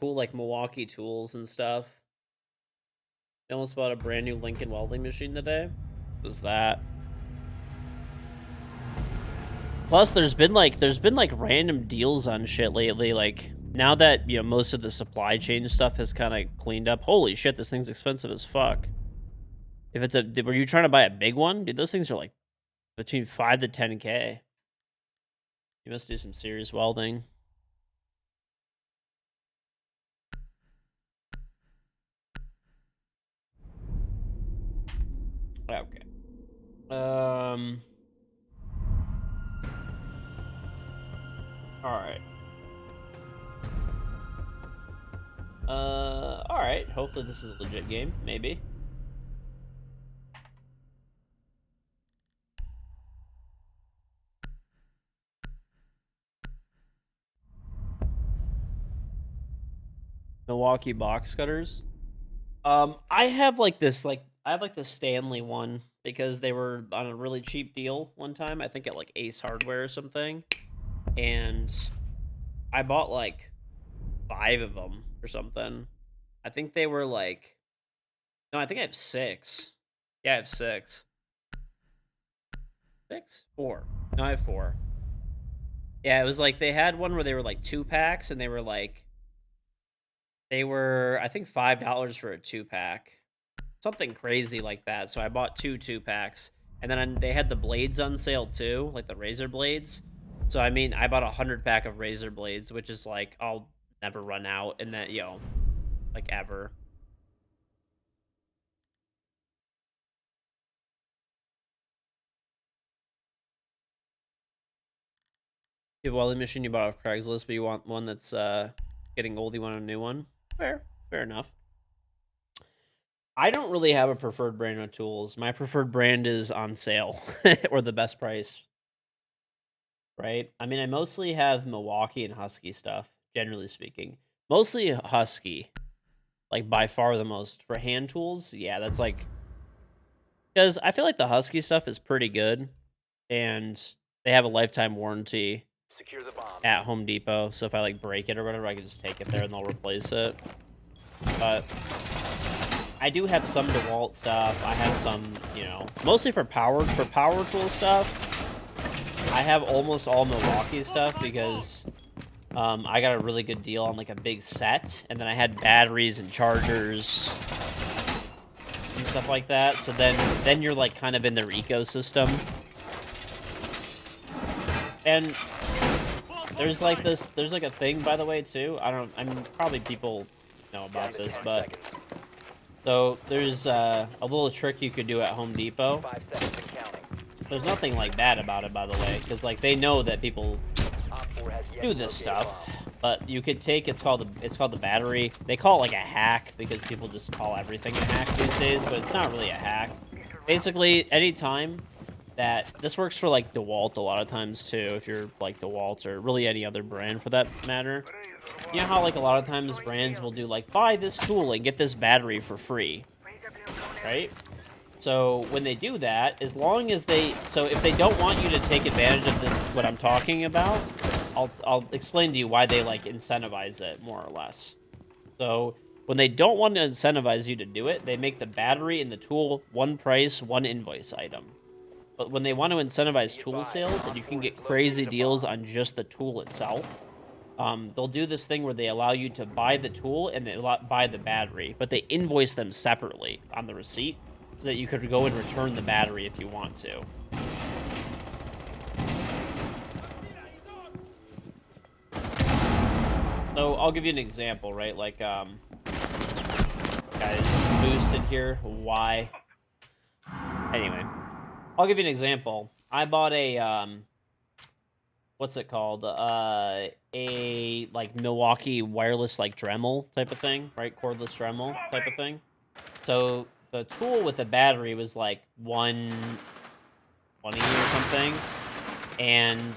cool like Milwaukee tools and stuff. I almost bought a brand new Lincoln welding machine today. What was that? Plus, there's been like random deals on shit lately. Like now that most of the supply chain stuff has kind of cleaned up. Holy shit, this thing's expensive as fuck. If it's were you trying to buy a big one? Dude, those things are like between 5 to 10K. You must do some serious welding. Okay. Alright. Alright. Hopefully this is a legit game. Maybe. Milwaukee box cutters. I have like this the Stanley one because they were on a really cheap deal one time. I think at like Ace Hardware or something. And I bought like 5 of them or something. I think they were like no, I think I have 6. Yeah, I have 6. 6? 4. No, I have 4. Yeah, it was like they had one where they were like 2 packs and they were I think $5 for a 2-pack. Something crazy like that. So I bought 2 packs. And then they had the blades on sale too, like the razor blades. So I mean, I bought a 100-pack of razor blades, which is like I'll never run out and that, like ever. You have a welding machine you bought off Craigslist, but you want one that's getting old, you want a new one? Fair enough. I don't really have a preferred brand of tools. My preferred brand is on sale or the best price. Right? I mean, I mostly have Milwaukee and Husky stuff, generally speaking. Mostly Husky. Like by far the most. For hand tools, yeah, that's like because I feel like the Husky stuff is pretty good and they have a lifetime warranty at Home Depot. So if I like break it or whatever, I can just take it there and they'll replace it. But I do have some DeWalt stuff. I have some, mostly for power tool stuff. I have almost all Milwaukee stuff because I got a really good deal on like a big set, and then I had batteries and chargers and stuff like that. So then you're like kind of in their ecosystem. And there's like a thing, by the way, too. I mean, probably people know about this, but so there's a little trick you could do at Home Depot. There's nothing like bad about it, by the way, because like they know that people do this stuff. But you could take it's called the battery. They call it like a hack because people just call everything a hack these days, but it's not really a hack. Basically, anytime that this works for like DeWalt a lot of times too, if you're like DeWalt or really any other brand for that matter. You know how like a lot of times brands will do like buy this tool and get this battery for free, right? So when they do that, as long as if they don't want you to take advantage of this, what I'm talking about, I'll explain to you why they like incentivize it more or less. So when they don't want to incentivize you to do it, they make the battery and the tool one price, one invoice item. But when they want to incentivize tool sales and you can get crazy deals on just the tool itself, they'll do this thing where they allow you to buy the tool and they buy the battery, but they invoice them separately on the receipt so that you could go and return the battery if you want to. So I'll give you an example, right? Like, guys, boosted here. Why? Anyway, I'll give you an example. I bought a what's it called? A like Milwaukee wireless like Dremel type of thing, right? Cordless Dremel type of thing. So the tool with the battery was like 120 or something, and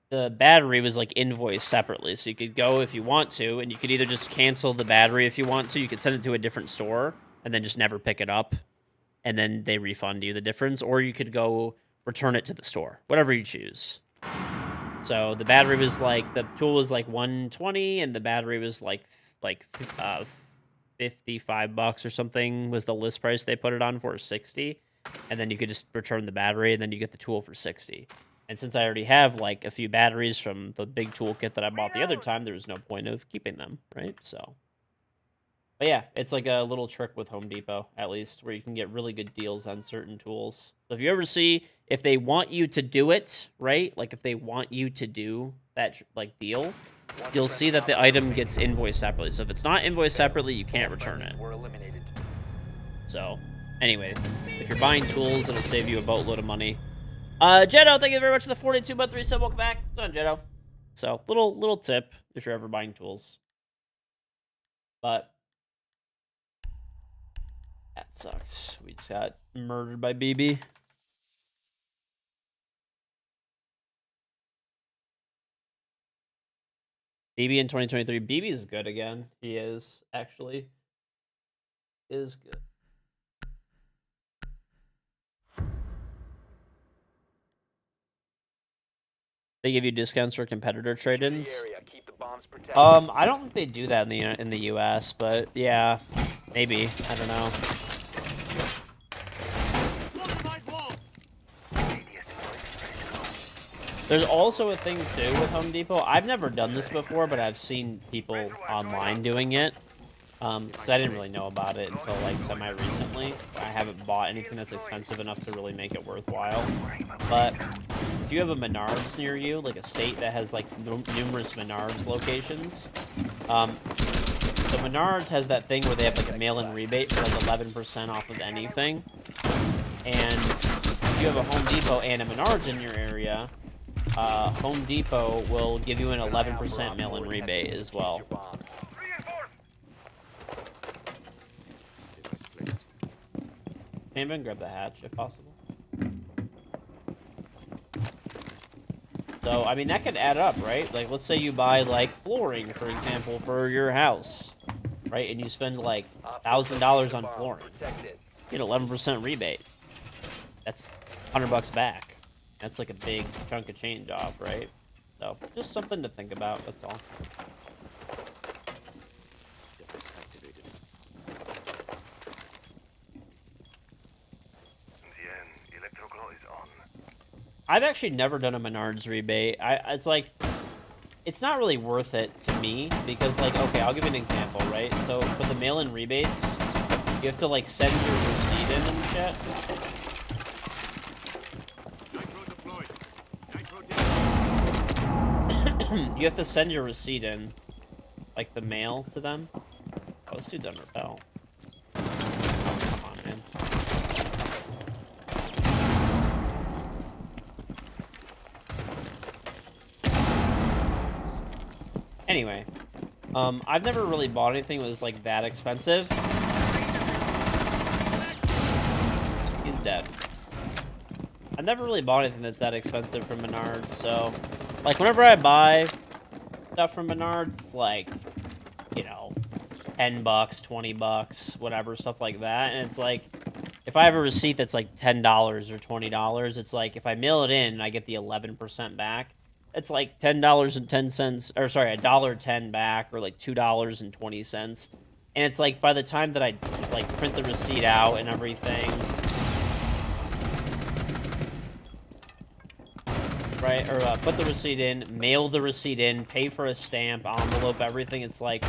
the battery was like invoiced separately, so you could go if you want to, and you could either just cancel the battery if you want to. You could send it to a different store and then just never pick it up, and then they refund you the difference, or you could go return it to the store, whatever you choose. So the battery was like, the tool was like 120 and the battery was like 55 bucks or something was the list price they put it on for, 60. And then you could just return the battery and then you get the tool for 60. And since I already have like a few batteries from the big toolkit that I bought the other time, there was no point of keeping them, right? So, but yeah, it's like a little trick with Home Depot, at least, where you can get really good deals on certain tools. So if you ever see, if they want you to do it, right? Like if they want you to do that like deal, you'll see that the item gets invoiced separately. So if it's not invoiced separately, you can't return it. So anyway, if you're buying tools, it'll save you a boatload of money. Jetto, thank you very much for the 42-month resub. Welcome back. What's on, Jetto? So little tip if you're ever buying tools. But that sucks. We just got murdered by BB. BB in 2023. BB is good again. He is, actually. Is good. They give you discounts for competitor trade-ins. I don't think they do that in the US, but yeah, maybe. I don't know. There's also a thing too with Home Depot. I've never done this before, but I've seen people online doing it. Because I didn't really know about it until like semi-recently. I haven't bought anything that's expensive enough to really make it worthwhile. But if you have a Menards near you, like a state that has like numerous Menards locations, the Menards has that thing where they have like a mail-in rebate for like 11% off of anything. And if you have a Home Depot and a Menards in your area, Home Depot will give you an 11% mail-in rebate as well. Can grab the hatch if possible. So, I mean, that could add up, right? Like, let's say you buy, like, flooring, for example, for your house, right? And you spend, like, $1,000 on flooring. You get 11% rebate. That's $100 back. That's, like, a big chunk of change off, right? So, just something to think about, that's all. I've actually never done a Menards rebate. It's like, it's not really worth it to me because, like, okay, I'll give you an example, right? So for the mail-in rebates, you have to like send your receipt in and shit. You have to send your receipt in, like the mail to them. Oh, let's do Denver Bell. Oh, come on, man. Anyway, I've never really bought anything that was like that expensive. He's dead. I've never really bought anything that's that expensive from Menards, so like whenever I buy stuff from Menards, it's like, you know, 10 bucks, 20 bucks, whatever, stuff like that. And it's like, if I have a receipt that's like $10 or $20, it's like if I mail it in and I get the 11% back, it's like $10.10, or sorry, $1.10 back, or like $2.20. And it's like by the time that I like print the receipt out and everything, right, or put the receipt in, mail the receipt in, pay for a stamp, envelope, everything, it's like,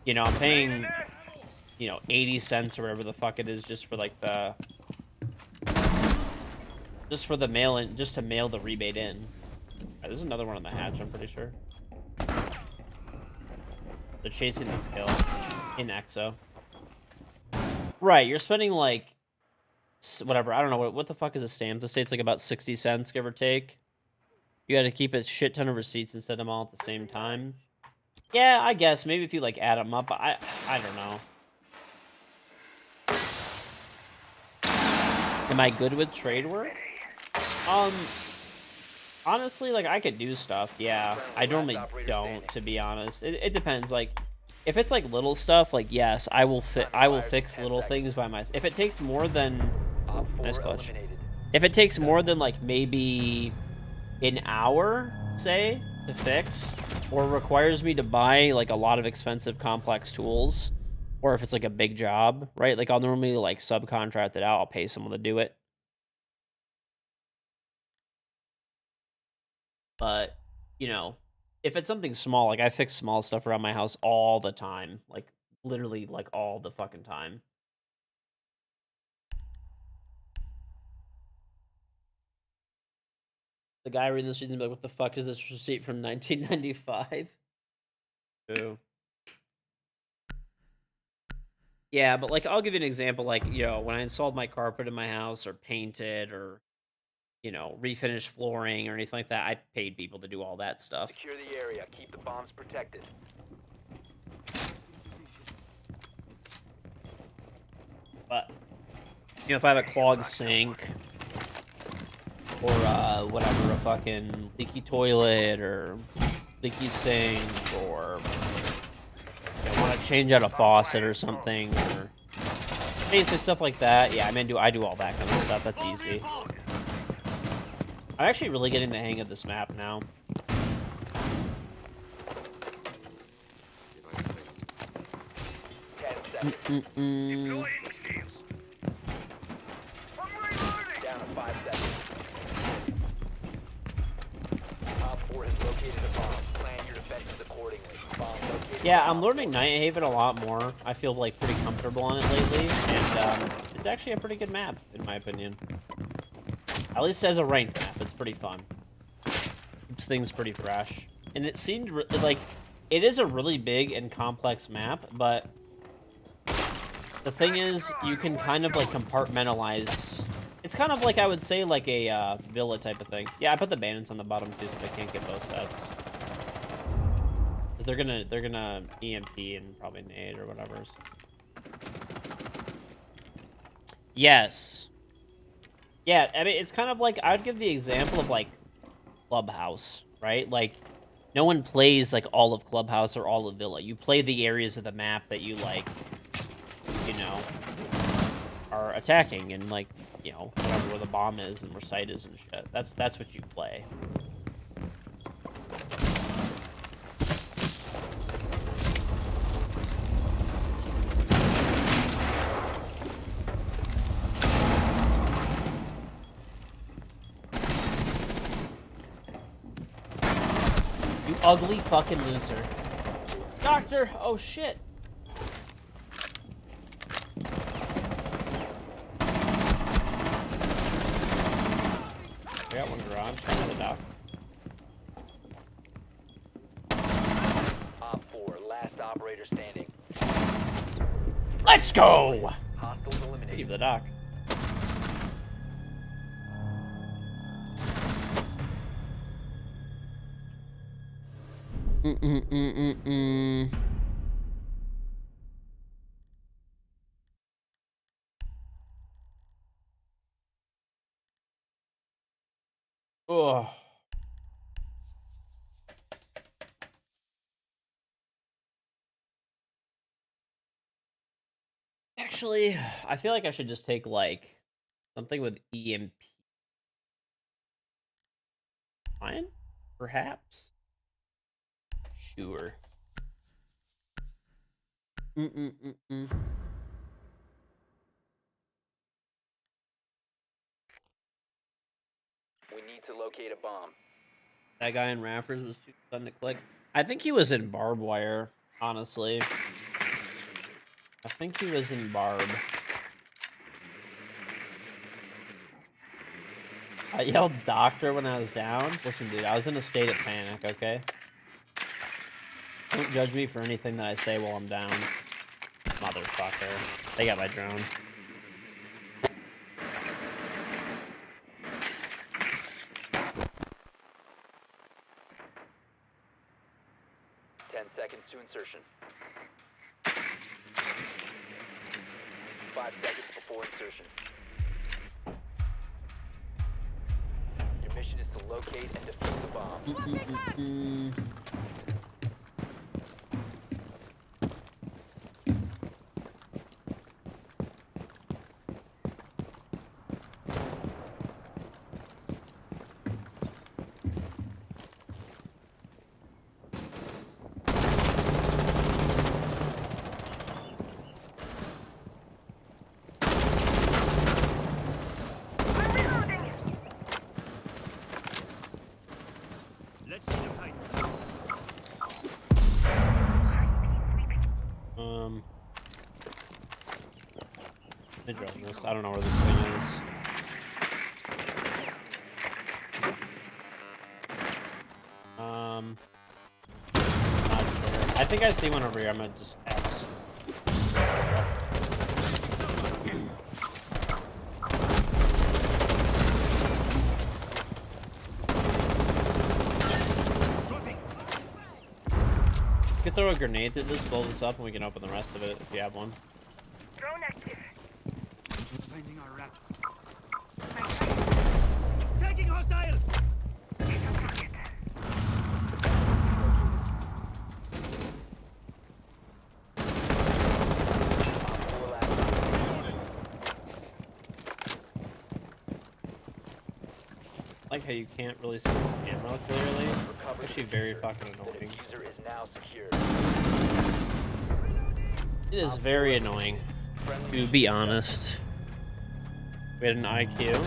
you know, I'm paying, you know, 80 cents or whatever the fuck it is just for like the, just for the mail in, just to mail the rebate in. There's another one on the hatch, I'm pretty sure. They're chasing this kill in EXO. Right, you're spending like, whatever, I don't know, what the fuck is a stamp? The state's like about 60 cents, give or take. You gotta keep a shit ton of receipts and send them all at the same time. Yeah, I guess, maybe if you like add them up, I don't know. Am I good with trade work? Honestly, like, I could do stuff, yeah. I normally don't, to be honest. It depends, like, if it's, like, little stuff, like, yes, I will fix little things by myself. If it takes more than... Nice clutch. If it takes more than, like, maybe an hour say, to fix, or requires me to buy, like, a lot of expensive, complex tools, or if it's, like, a big job, right? Like, I'll normally, like, subcontract it out. I'll pay someone to do it. But, you know, if it's something small, like, I fix small stuff around my house all the time. Like, literally, like, all the fucking time. The guy reading this reason be like, what the fuck is this receipt from 1995? Ooh. Yeah, but, like, I'll give you an example. Like, you know, when I installed my carpet in my house or painted or, you know, refinished flooring or anything like that, I paid people to do all that stuff. Secure the area. Keep the bombs protected. But, you know, if I have a clogged sink or, whatever, a fucking leaky toilet or leaky sink or I want to change out a faucet or something or basic stuff like that. Yeah, I do all that kind of stuff. That's easy. I'm actually really getting the hang of this map now. Deploying skills. Down to 5 seconds. Op 4 has located a bomb. Plan your defenses accordingly. Bomb located. Yeah, I'm learning Night Haven a lot more. I feel like pretty comfortable on it lately, and it's actually a pretty good map in my opinion. At least as a ranked map, it's pretty fun. Keeps things pretty fresh, and it seemed like it is a really big and complex map, but the thing is, you can kind of like compartmentalize. It's kind of like, I would say, like a villa type of thing. Yeah, I put the bandits on the bottom too, so they can't get both sets. Cause they're gonna EMP and probably nade or whatever. Yes. Yeah, I mean, it's kind of like, I'd give the example of like Clubhouse, right? Like, no one plays like all of Clubhouse or all of Villa. You play the areas of the map that you like, you know, are attacking, and like, you know, whatever, where the bomb is and where site is and shit. That's what you play. You ugly fucking loser. Doctor! Oh shit! I got one garage. Another dock. Op 4, last operator standing. Let's go! Hostiles eliminated. Leave the dock. Oh. Actually, I feel like I should just take, like, something with EMP. Fine? Perhaps? Sure. Mm-mm-mm-mm. We need to locate a bomb. That guy in Raffers was too fun to click. I think he was in barbed wire, honestly. I think he was in barb. I yelled doctor when I was down. Listen, dude, I was in a state of panic, okay? Don't judge me for anything that I say while I'm down. Motherfucker. They got my drone. Seconds to insertion. 5 seconds before insertion. Your mission is to locate and defuse the bomb. Let me drone this. I don't know where this thing is. Not sure. I think I see one over here. I'm gonna just X. You could throw a grenade through this, blow this up, and we can open the rest of it if you have one. Drone active. Finding our rats. Taking hostile! Hit on target. I like how you can't really see this camera clearly. It's actually very fucking annoying. Diffuser is now secured. It is very annoying, to be honest. We had an IQ.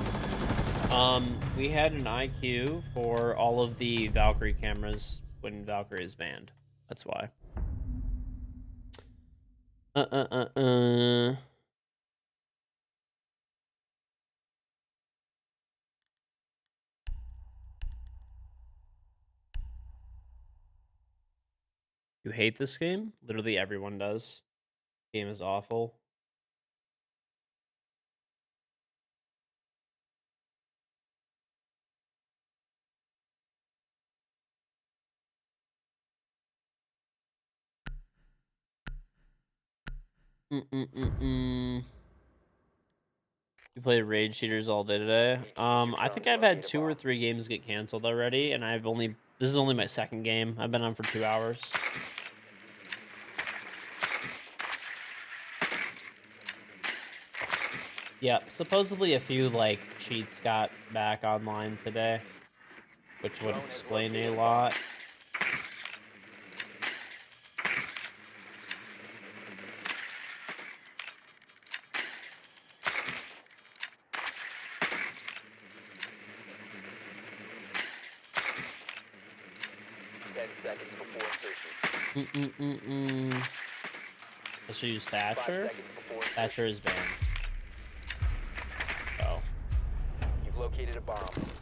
We had an IQ for all of the Valkyrie cameras when Valkyrie is banned. That's why. You hate this game? Literally everyone does. Game is awful. You played Raid Cheaters all day today. I think I've had 2 or 3 games get canceled already, and this is only my second game. I've been on for 2 hours. Yeah, supposedly a few like cheats got back online today, which would explain a lot. I should use Thatcher. Thatcher is banned. Oh. You've located a bomb.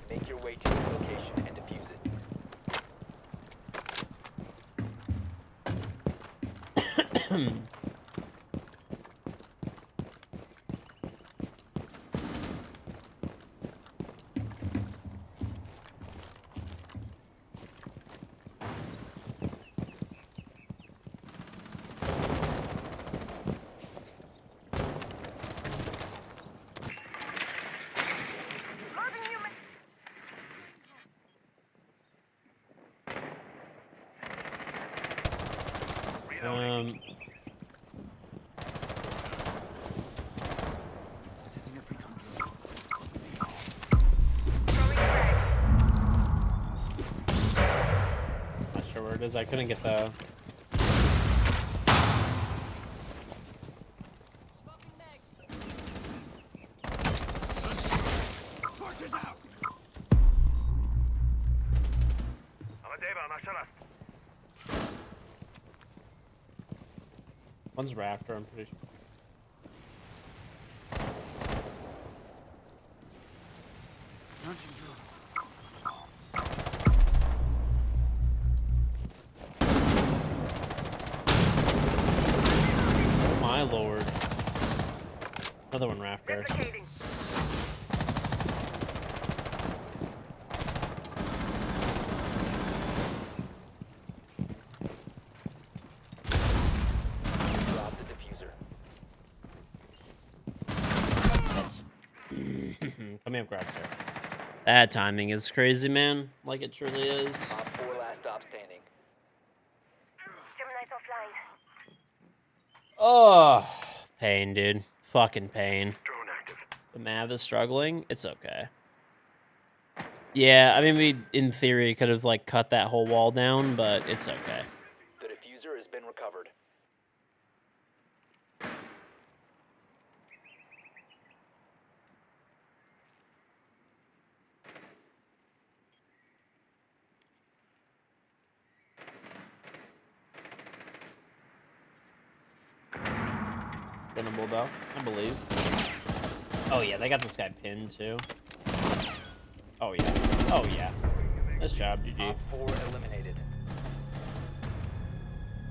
Make your way to its location and defuse it. Loading human. Setting up recon drone. Throwing frag. Not sure where it is. I couldn't get the. Torches out! One's Rafter, I'm pretty sure. Launching drone. Oh my lord. Another one Rafter. Replicating. Drop the diffuser. Come here, Grabster. That timing is crazy, man. Like it truly is. Op 4 last stop standing. Gemini's offline. Oh, pain, dude. Fucking pain. The Mav is struggling. It's okay. Yeah, I mean, we, in theory, could have, like, cut that whole wall down, but it's okay. The diffuser has been recovered. winnable though, I believe. Oh yeah, they got this guy pinned too. Oh yeah. Oh yeah. Nice job, GG. Op 4 eliminated.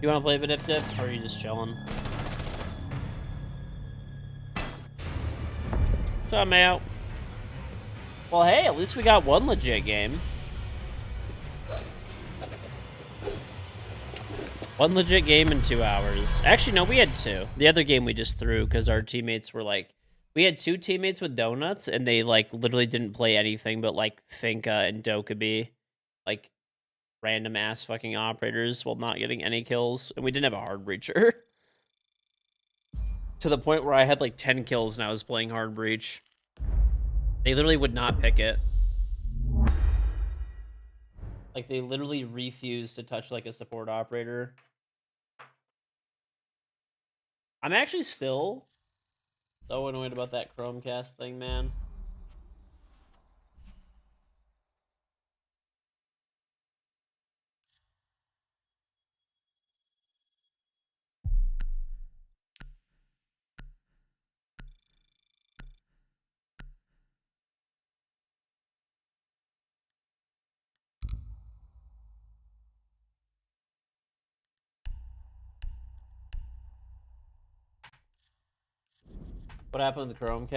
You wanna play a bit dip, or are you just chilling? What's up, Mayo? Well, hey, at least we got one legit game. One legit game in 2 hours. Actually, no, we had two. The other game we just threw because our teammates were like, we had two teammates with donuts, and they like literally didn't play anything but like Finka and Dokkaebi, like random ass fucking operators, while not getting any kills. And we didn't have a hard breacher. To the point where I had like 10 kills and I was playing hard breach. They literally would not pick it. Like, they literally refused to touch, like, a support operator. I'm actually still so annoyed about that Chromecast thing, man. What happened with the Chromecast?